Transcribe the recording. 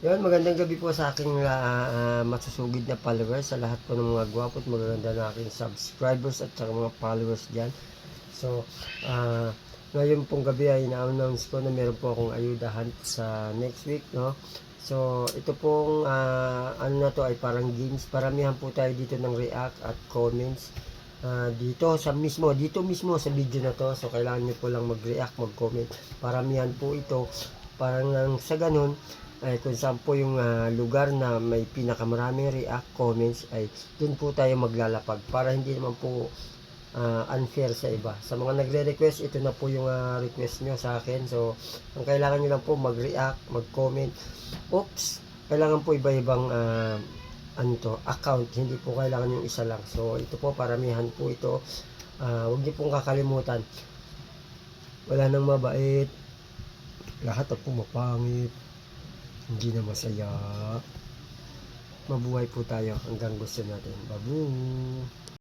Yun, magandang gabi po sa aking masusugid na followers, sa lahat po ng mga gwapo at magaganda na aking subscribers at saka mga followers dyan. So, ngayon pong gabi ay na-announce ko na meron po akong ayuda hunt sa next week, no? So, ito pong ano na to ay parang games. Paramihan po tayo dito ng react at comments. Dito mismo sa video na to. So, kailangan nyo po lang mag-react, mag-comment. Paramihan po ito. Parang sa ganun, ay kung saan po yung lugar na may pinakamaraming react comments ay dun po tayo maglalapag para hindi naman po unfair sa iba. Sa mga nagre-request, ito na po yung request nyo sa akin. So, ang kailangan nyo lang po mag-react, mag-comment. Oops! Kailangan po iba-ibang account. Hindi po kailangan yung isa lang. So, ito po, paramihan po ito. Huwag nyo pong kakalimutan. Wala nang mabait. Lahat na po mapangit. Hindi na masaya. Mabuhay po tayo hanggang gusto natin. Babu!